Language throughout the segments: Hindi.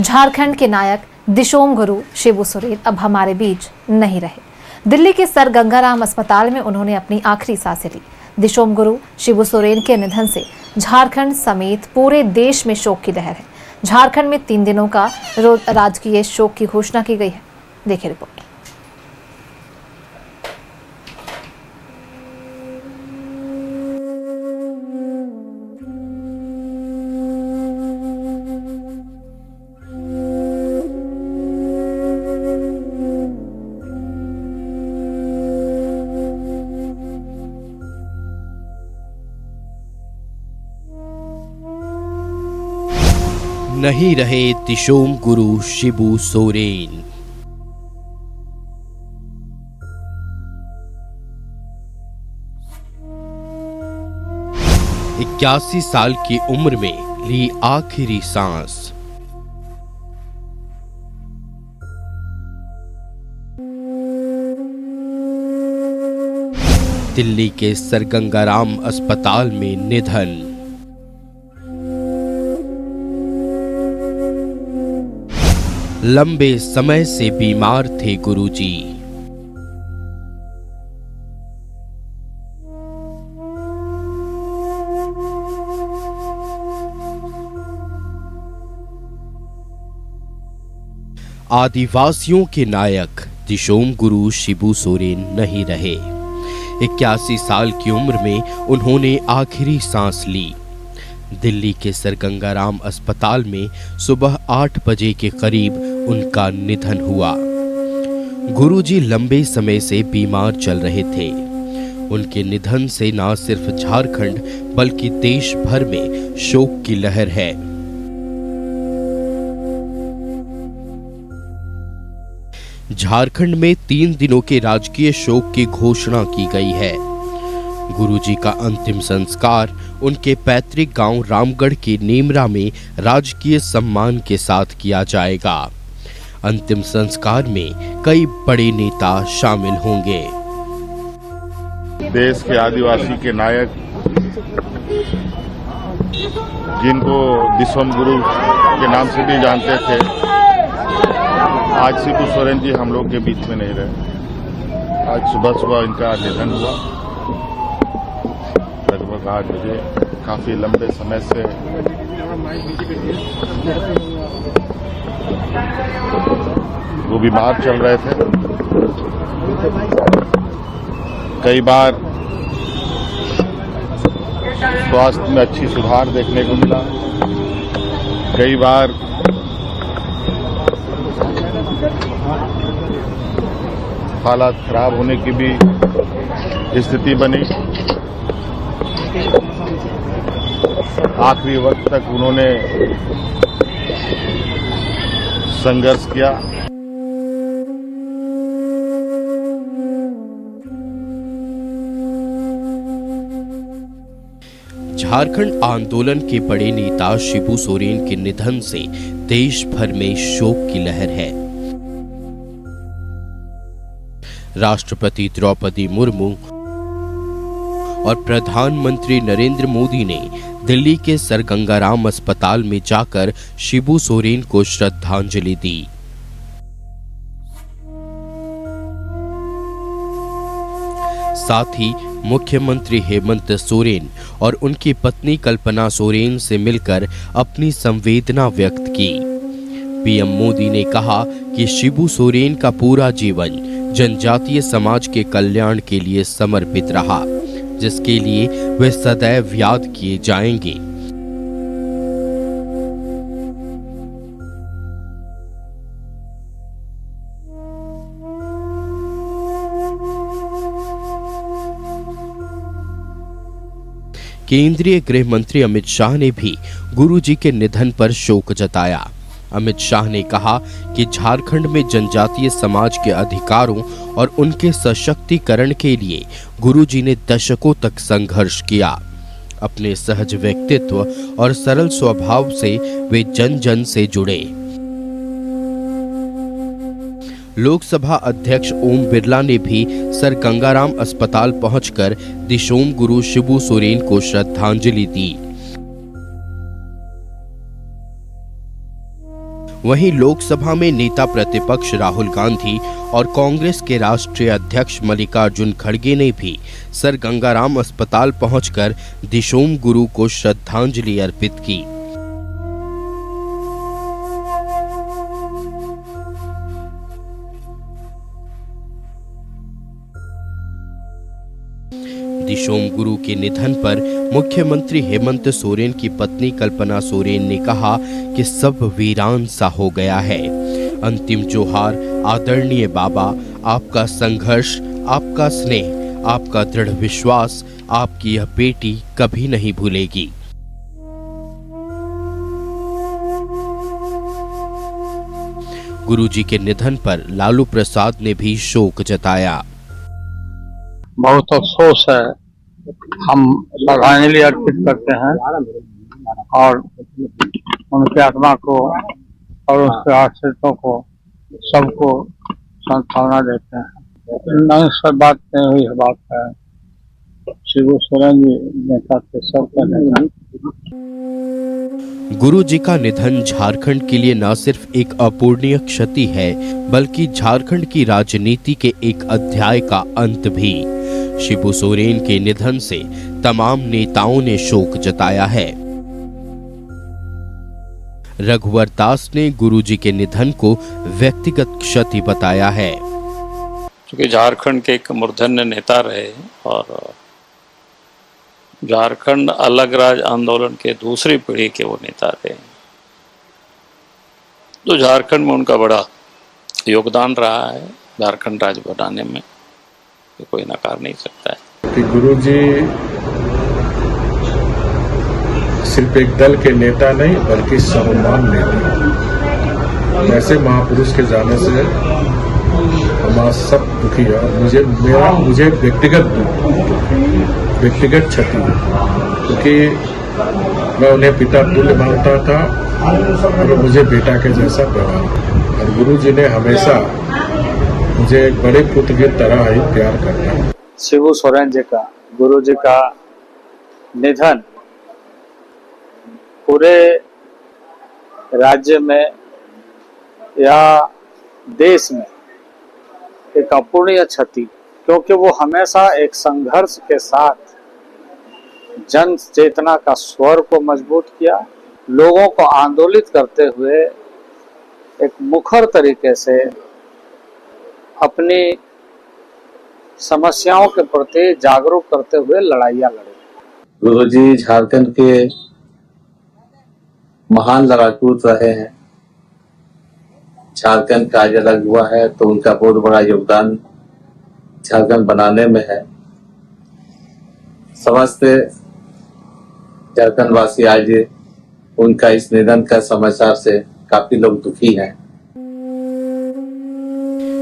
झारखंड के नायक दिशोम गुरु शिबू सोरेन अब हमारे बीच नहीं रहे। दिल्ली के सर गंगाराम अस्पताल में उन्होंने अपनी आखिरी सांसें ली। दिशोम गुरु शिबू सोरेन के निधन से झारखंड समेत पूरे देश में शोक की लहर है। झारखंड में 3 दिनों का राजकीय शोक की घोषणा की गई है। देखिए रिपोर्ट। नहीं रहे दिशोम गुरु शिबू सोरेन। इक्यासी साल की उम्र में ली आखिरी सांस। दिल्ली के सर गंगाराम अस्पताल में निधन। लंबे समय से बीमार थे गुरुजी। आदिवासियों के नायक दिशोम गुरु शिबू सोरेन नहीं रहे। 81 साल की उम्र में उन्होंने आखिरी सांस ली। दिल्ली के सर गंगाराम अस्पताल में सुबह 8 बजे के करीब उनका निधन हुआ। गुरुजी लंबे समय से बीमार चल रहे थे। उनके निधन से न सिर्फ झारखंड बल्कि देश भर में शोक की लहर है। झारखंड में 3 दिनों के राजकीय शोक की घोषणा की गई है। गुरुजी का अंतिम संस्कार उनके पैतृक गांव रामगढ़ के नेमरा में राजकीय सम्मान के साथ किया जाएगा। अंतिम संस्कार में कई बड़े नेता शामिल होंगे। देश के आदिवासी के नायक जिनको दिशोम गुरु के नाम से भी जानते थे, आज शिबू सोरेन जी हम लोग के बीच में नहीं रहे। आज सुबह इनका निधन हुआ। लगभग 8 बजे। काफी लंबे समय से वो बीमार चल रहे थे। कई बार स्वास्थ्य में अच्छी सुधार देखने को मिला, कई बार हालात खराब होने की भी स्थिति बनी। आखिरी वक्त तक उन्होंने संघर्ष किया। झारखंड आंदोलन के बड़े नेता शिबू सोरेन के निधन से देश भर में शोक की लहर है। राष्ट्रपति द्रौपदी मुर्मू और प्रधानमंत्री नरेंद्र मोदी ने दिल्ली के सर गंगाराम अस्पताल में जाकर शिबू सोरेन को श्रद्धांजलि दी। साथ ही मुख्यमंत्री हेमंत सोरेन और उनकी पत्नी कल्पना सोरेन से मिलकर अपनी संवेदना व्यक्त की। पीएम मोदी ने कहा कि शिबू सोरेन का पूरा जीवन जनजातीय समाज के कल्याण के लिए समर्पित रहा, जिसके लिए वे सदैव याद किए जाएंगे। केंद्रीय गृह मंत्री अमित शाह ने भी गुरुजी के निधन पर शोक जताया। अमित शाह ने कहा कि झारखंड में जनजातीय समाज के अधिकारों और उनके सशक्तिकरण के लिए गुरुजी ने दशकों तक संघर्ष किया। अपने सहज व्यक्तित्व और सरल स्वभाव से वे जन जन से जुड़े। लोकसभा अध्यक्ष ओम बिरला ने भी सर गंगाराम अस्पताल पहुंचकर दिशोम गुरु शिबू सोरेन को श्रद्धांजलि दी। वहीं लोकसभा में नेता प्रतिपक्ष राहुल गांधी और कांग्रेस के राष्ट्रीय अध्यक्ष मल्लिकार्जुन खड़गे ने भी सर गंगाराम अस्पताल पहुंचकर दिशोम गुरु को श्रद्धांजलि अर्पित की। दिशोम गुरु के निधन पर मुख्यमंत्री हेमंत सोरेन की पत्नी कल्पना सोरेन ने कहा कि सब वीरान सा हो गया है। अंतिम जोहार आदरणीय बाबा, आपका संघर्ष, आपका स्नेह, आपका दृढ़ विश्वास आपकी यह बेटी कभी नहीं भूलेगी। गुरुजी के निधन पर लालू प्रसाद ने भी शोक जताया। बहुत अफसोस है, हम श्रद्धांजलि अर्पित करते हैं और उनके आत्मा को और उसके आश्रितों को सबको सांत्वना देते हैं। नहीं, सब बात नहीं हुई है, बात है शिबू सोरेन जी नेता थे, सबका नेता। गुरु जी का निधन झारखंड के लिए न सिर्फ एक अपूरणीय क्षति है, बल्कि झारखंड की राजनीति के एक अध्याय का अंत भी। शिबू सोरेन के निधन से तमाम नेताओं ने शोक जताया है। रघुवर दास ने गुरुजी के निधन को व्यक्तिगत क्षति बताया है। क्योंकि झारखंड के एक मूर्धन्य नेता रहे और झारखंड अलग राज्य आंदोलन के दूसरी पीढ़ी के वो नेता रहे, तो झारखंड में उनका बड़ा योगदान रहा है झारखंड राज्य बनाने में, कोई नकार नहीं सकता है। कि गुरुजी सिर्फ एक दल के नेता नहीं बल्कि सर्वमान नेता। ऐसे महापुरुष के जाने से हमारा सब दुखी है और मुझे व्यक्तिगत क्षति है, क्योंकि मैं उन्हें पिता तुल्य मानता था और मुझे बेटा के जैसा व्यवहार, और गुरुजी ने हमेशा मुझे एक बड़े पुत्र की तरह ही प्यार करता है। शिबू सोरेन जी का, गुरु जी का निधन पूरे राज्य में या देश में एक अपूरणीय क्षति, क्योंकि वो हमेशा एक संघर्ष के साथ जन चेतना का स्वर को मजबूत किया, लोगों को आंदोलित करते हुए एक मुखर तरीके से अपनी समस्याओं के प्रति जागरूक करते हुए लड़ाइयाँ लड़े। गुरुजी झारखंड के महान लड़ाकू रहे हैं। झारखंड का आज अलग हुआ है तो उनका बहुत बड़ा योगदान झारखंड बनाने में है। समस्त झारखंड वासी आज उनका इस निधन का समाचार से काफी लोग दुखी हैं।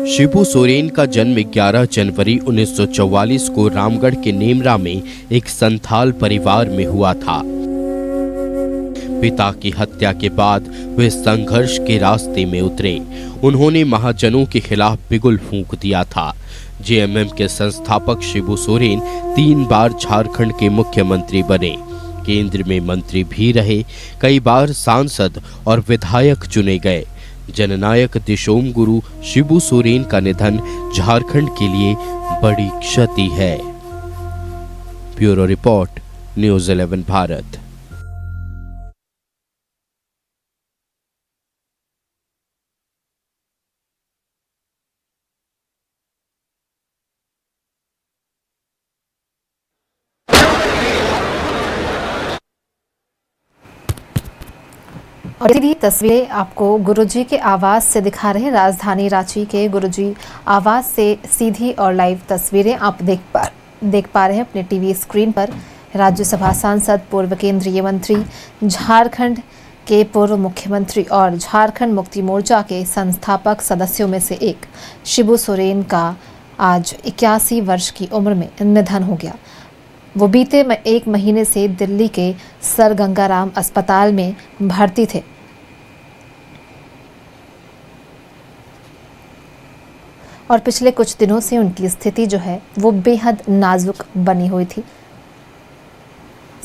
शिबू सोरेन का जन्म 11 जनवरी 1944 को रामगढ़ के नेमरा में एक संथाल परिवार में हुआ था। पिता की हत्या के बाद वे संघर्ष के रास्ते में उतरे। उन्होंने महाजनों के खिलाफ बिगुल फूंक दिया था। जेएमएम के संस्थापक शिबू सोरेन 3 बार झारखंड के मुख्यमंत्री बने, केंद्र में मंत्री भी रहे, कई बार सांसद और विधायक चुने गए। जननायक दिशोम गुरु शिबू सोरेन का निधन झारखंड के लिए बड़ी क्षति है। Bureau report, news 11 Bharat. और ये तस्वीरें आपको गुरुजी के आवास से दिखा रहे हैं। राजधानी रांची के गुरुजी आवास से सीधी और लाइव तस्वीरें आप देख पा रहे हैं अपने टीवी स्क्रीन पर। राज्यसभा सांसद, पूर्व केंद्रीय मंत्री, झारखंड के पूर्व मुख्यमंत्री और झारखंड मुक्ति मोर्चा के संस्थापक सदस्यों में से एक शिबू सोरेन का आज 81 वर्ष की उम्र में निधन हो गया। वो बीते 1 महीने से दिल्ली के सर गंगाराम अस्पताल में भर्ती थे। और पिछले कुछ दिनों से उनकी स्थिति जो है वो बेहद नाजुक बनी हुई थी।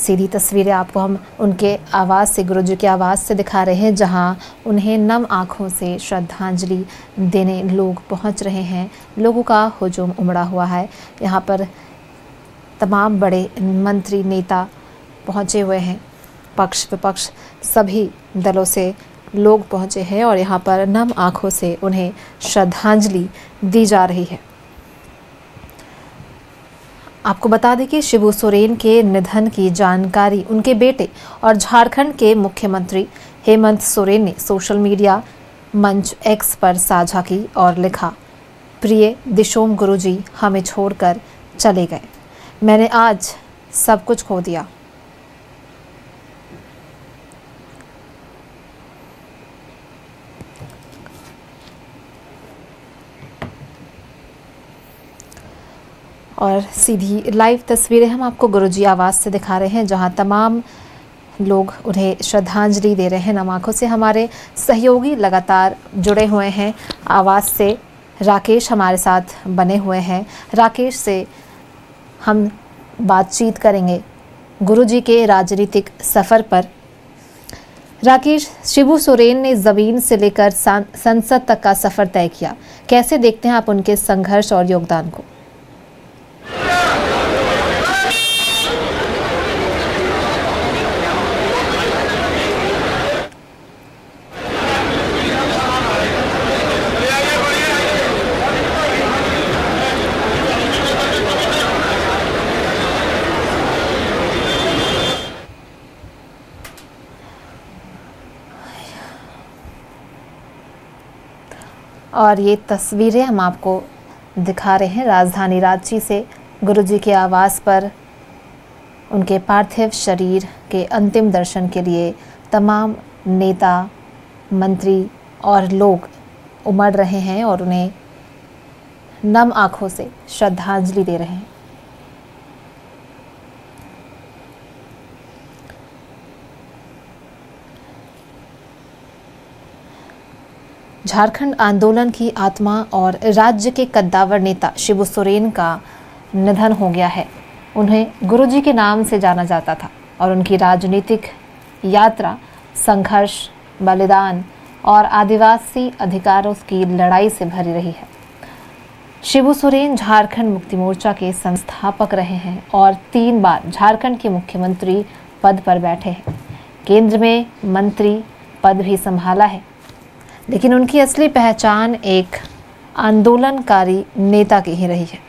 सीधी तस्वीरें आपको हम उनके आवाज़ से, गुरुजी की आवाज़ से दिखा रहे हैं, जहां उन्हें नम आँखों से श्रद्धांजलि देने लोग पहुंच रहे हैं। लोगों का हुजूम उमड़ा हुआ है। यहां पर तमाम बड़े मंत्री, नेता पहुंचे हुए हैं। पक्ष विपक्ष सभी दलों से लोग पहुंचे हैं और यहां पर नम आँखों से उन्हें श्रद्धांजलि दी जा रही है। आपको बता दें कि शिबू सोरेन के निधन की जानकारी उनके बेटे और झारखंड के मुख्यमंत्री हेमंत सोरेन ने सोशल मीडिया मंच एक्स पर साझा की और लिखा, प्रिय दिशोम गुरुजी हमें छोड़कर चले गए। मैंने आज सब कुछ खो दिया। और सीधी लाइव तस्वीरें हम आपको गुरुजी आवाज़ से दिखा रहे हैं, जहां तमाम लोग उन्हें श्रद्धांजलि दे रहे हैं नम आँखों से। हमारे सहयोगी लगातार जुड़े हुए हैं आवाज़ से। राकेश हमारे साथ बने हुए हैं। राकेश से हम बातचीत करेंगे गुरुजी के राजनीतिक सफ़र पर। राकेश, शिबू सोरेन ने ज़मीन से लेकर संसद तक का सफ़र तय किया। कैसे देखते हैं आप उनके संघर्ष और योगदान को? और ये तस्वीरें हम आपको दिखा रहे हैं राजधानी रांची से। गुरुजी के आवास पर उनके पार्थिव शरीर के अंतिम दर्शन के लिए तमाम नेता, मंत्री और लोग उमड़ रहे हैं और उन्हें नम आँखों से श्रद्धांजलि दे रहे हैं। झारखंड आंदोलन की आत्मा और राज्य के कद्दावर नेता शिबू सोरेन का निधन हो गया है। उन्हें गुरुजी के नाम से जाना जाता था और उनकी राजनीतिक यात्रा संघर्ष, बलिदान और आदिवासी अधिकारों की लड़ाई से भरी रही है। शिबू सोरेन झारखंड मुक्ति मोर्चा के संस्थापक रहे हैं और 3 बार झारखंड के मुख्यमंत्री पद पर बैठे हैं। केंद्र में मंत्री पद भी संभाला है, लेकिन उनकी असली पहचान एक आंदोलनकारी नेता की ही रही है।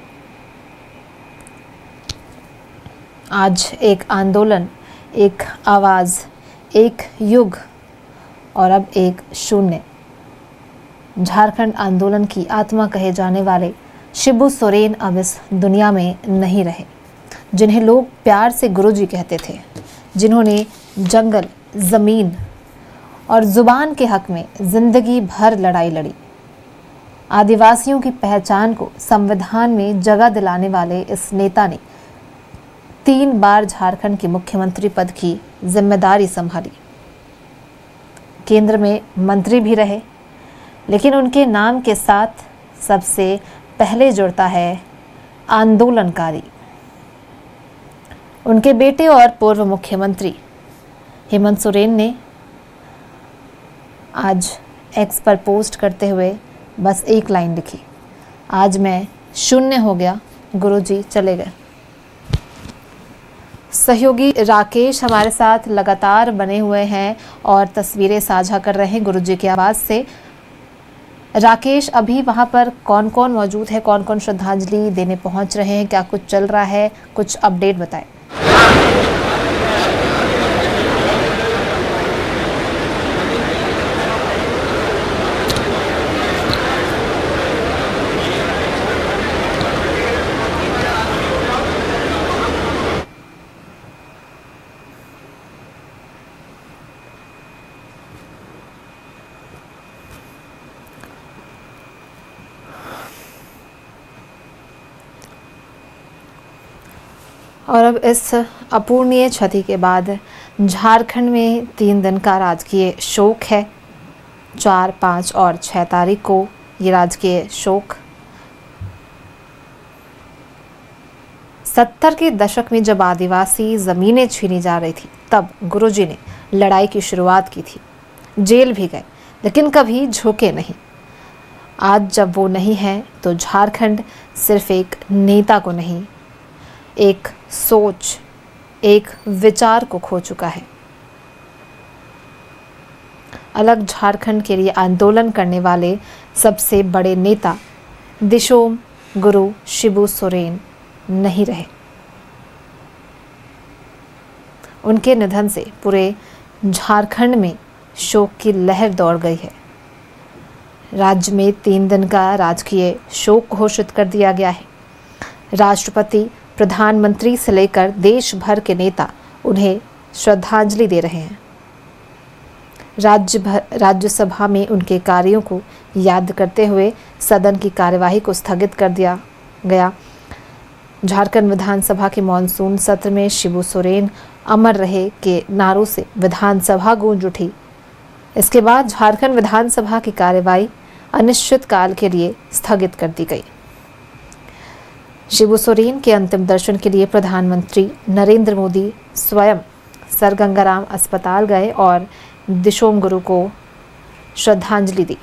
आज एक आंदोलन, एक आवाज़, एक युग और अब एक शून्य। झारखंड आंदोलन की आत्मा कहे जाने वाले शिबू सोरेन अब इस दुनिया में नहीं रहे, जिन्हें लोग प्यार से गुरुजी कहते थे, जिन्होंने जंगल, ज़मीन और ज़ुबान के हक में ज़िंदगी भर लड़ाई लड़ी। आदिवासियों की पहचान को संविधान में जगह दिलाने वाले इस नेता ने 3 बार झारखंड के मुख्यमंत्री पद की जिम्मेदारी संभाली। केंद्र में मंत्री भी रहे, लेकिन उनके नाम के साथ सबसे पहले जुड़ता है आंदोलनकारी। उनके बेटे और पूर्व मुख्यमंत्री हेमंत सोरेन ने आज एक्स पर पोस्ट करते हुए बस एक लाइन लिखी, आज मैं शून्य हो गया, गुरुजी चले गए। सहयोगी राकेश हमारे साथ लगातार बने हुए हैं और तस्वीरें साझा कर रहे हैं गुरुजी की आवाज़ से। राकेश, अभी वहाँ पर कौन कौन मौजूद है, कौन कौन श्रद्धांजलि देने पहुँच रहे हैं, क्या कुछ चल रहा है, कुछ अपडेट बताएं। और अब इस अपूर्णीय क्षति के बाद झारखंड में 3 दिन का राजकीय शोक है। 4, 5 और 6 तारीख को ये राजकीय शोक 70 के दशक में जब आदिवासी ज़मीनें छीनी जा रही थी, तब गुरुजी ने लड़ाई की शुरुआत की थी। जेल भी गए, लेकिन कभी झुके नहीं। आज जब वो नहीं है तो झारखंड सिर्फ एक नेता को नहीं, एक सोच, एक विचार को खो चुका है। अलग झारखंड के लिए आंदोलन करने वाले सबसे बड़े नेता दिशोम गुरु शिबू सोरेन नहीं रहे। उनके निधन से पूरे झारखंड में शोक की लहर दौड़ गई है। राज्य में 3 दिन का राजकीय शोक घोषित कर दिया गया है। राष्ट्रपति, प्रधानमंत्री से लेकर देश भर के नेता उन्हें श्रद्धांजलि दे रहे हैं। राज्यसभा में उनके कार्यों को याद करते हुए सदन की कार्यवाही को स्थगित कर दिया गया। झारखंड विधानसभा के मॉनसून सत्र में शिबू सोरेन अमर रहे के नारों से विधानसभा गूंज उठी। इसके बाद झारखंड विधानसभा की कार्यवाही अनिश्चित काल के लिए स्थगित कर दी गई। शिबू सोरेन के अंतिम दर्शन के लिए प्रधानमंत्री नरेंद्र मोदी स्वयं सर गंगाराम अस्पताल गए और दिशोम गुरु को श्रद्धांजलि दी।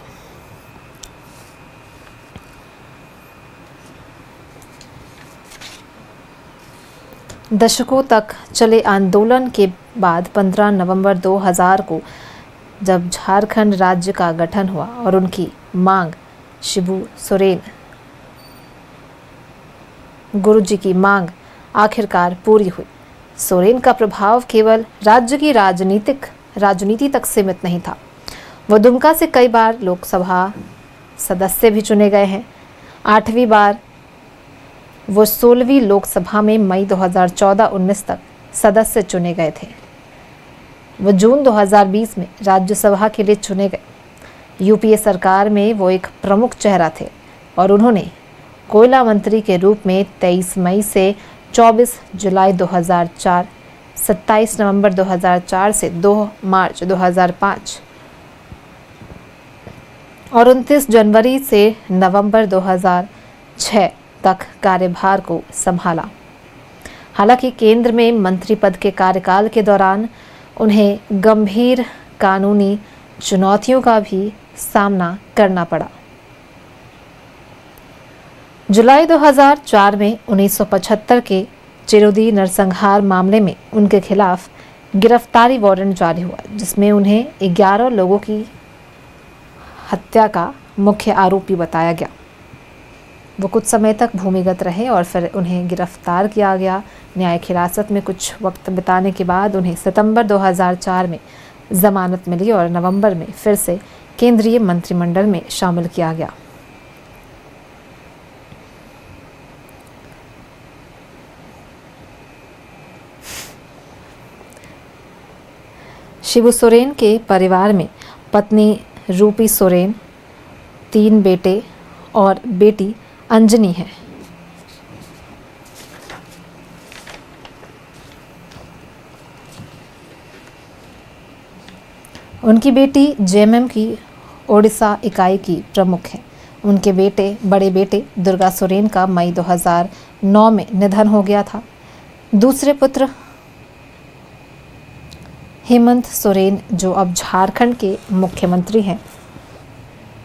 दशकों तक चले आंदोलन के बाद 15 नवंबर 2000 को जब झारखंड राज्य का गठन हुआ और उनकी मांग शिबू सोरेन गुरुजी की मांग आखिरकार पूरी हुई। सोरेन का प्रभाव केवल राज्य की राजनीति तक सीमित नहीं था। वो दुमका से कई बार लोकसभा सदस्य भी चुने गए हैं। 8वीं बार वो 16वीं लोकसभा में मई 2014-19 तक सदस्य चुने गए थे। वो जून 2020 में राज्यसभा के लिए चुने गए। यूपीए सरकार में वो एक प्रमुख चेहरा थे और उन्होंने कोयला मंत्री के रूप में 23 मई से 24 जुलाई 2004, 27 नवंबर 2004 से 2 मार्च 2005 और 29 जनवरी से नवंबर 2006 तक कार्यभार को संभाला। हालांकि केंद्र में मंत्री पद के कार्यकाल के दौरान उन्हें गंभीर कानूनी चुनौतियों का भी सामना करना पड़ा। जुलाई 2004 में 1975 के चिरोदी नरसंहार मामले में उनके खिलाफ गिरफ्तारी वारंट जारी हुआ, जिसमें उन्हें 11 लोगों की हत्या का मुख्य आरोपी बताया गया। वो कुछ समय तक भूमिगत रहे और फिर उन्हें गिरफ्तार किया गया। न्यायिक हिरासत में कुछ वक्त बिताने के बाद उन्हें सितंबर 2004 में जमानत मिली और नवंबर में फिर से केंद्रीय मंत्रिमंडल में शामिल किया गया। शिबू सोरेन के परिवार में पत्नी रूपी सोरेन, 3 बेटे और बेटी अंजनी है। उनकी बेटी जेएमएम की ओडिशा इकाई की प्रमुख है। उनके बड़े बेटे दुर्गा सोरेन का मई 2009 में निधन हो गया था। दूसरे पुत्र हेमंत सोरेन, जो अब झारखंड के मुख्यमंत्री हैं,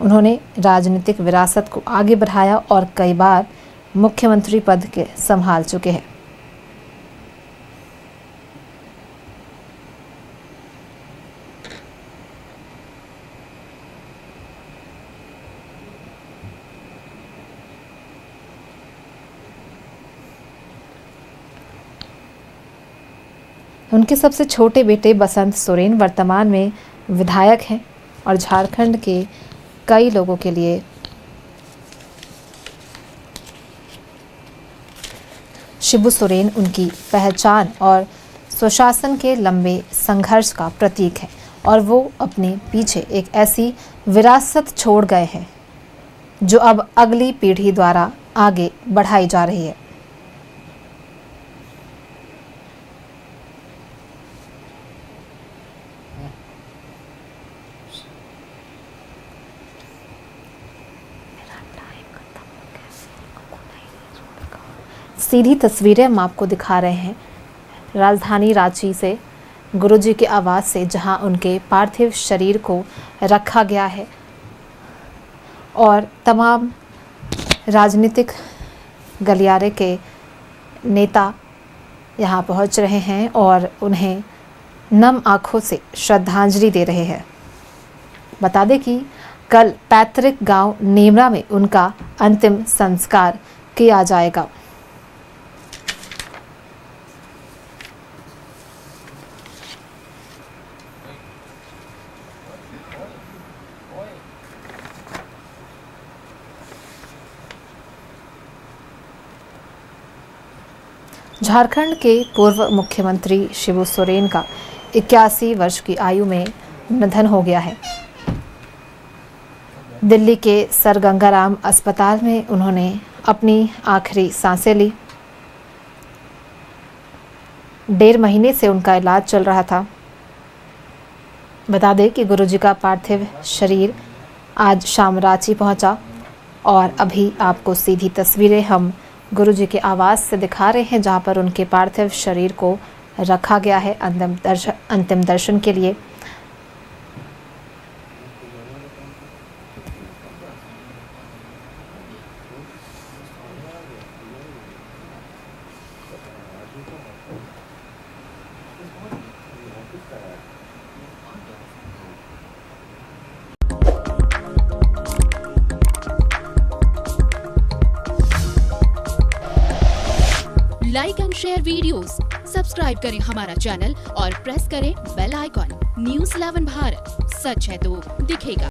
उन्होंने राजनीतिक विरासत को आगे बढ़ाया और कई बार मुख्यमंत्री पद के संभाल चुके हैं। उनके सबसे छोटे बेटे बसंत सोरेन वर्तमान में विधायक हैं और झारखंड के कई लोगों के लिए शिबू सोरेन उनकी पहचान और सुशासन के लंबे संघर्ष का प्रतीक है और वो अपने पीछे एक ऐसी विरासत छोड़ गए हैं जो अब अगली पीढ़ी द्वारा आगे बढ़ाई जा रही है। सीधी तस्वीरें हम आपको दिखा रहे हैं राजधानी रांची से, गुरुजी के आवास से, जहां उनके पार्थिव शरीर को रखा गया है और तमाम राजनीतिक गलियारे के नेता यहां पहुंच रहे हैं और उन्हें नम आंखों से श्रद्धांजलि दे रहे हैं। बता दें कि कल पैतृक गांव नेमरा में उनका अंतिम संस्कार किया जाएगा। झारखंड के पूर्व मुख्यमंत्री शिबू सोरेन का 81 वर्ष की आयु में निधन हो गया है। दिल्ली के सर गंगाराम अस्पताल में उन्होंने अपनी आखिरी सांसें ली। 1.5 महीने से उनका इलाज चल रहा था। बता दें कि गुरुजी का पार्थिव शरीर आज शाम रांची पहुंचा और अभी आपको सीधी तस्वीरें हम गुरुजी के आवास से दिखा रहे हैं, जहां पर उनके पार्थिव शरीर को रखा गया है अंतिम दर्शन के लिए। Like and share videos, subscribe करें हमारा चैनल और प्रेस करें बेल आइकॉन। न्यूज़ 11 भारत, सच है तो दिखेगा।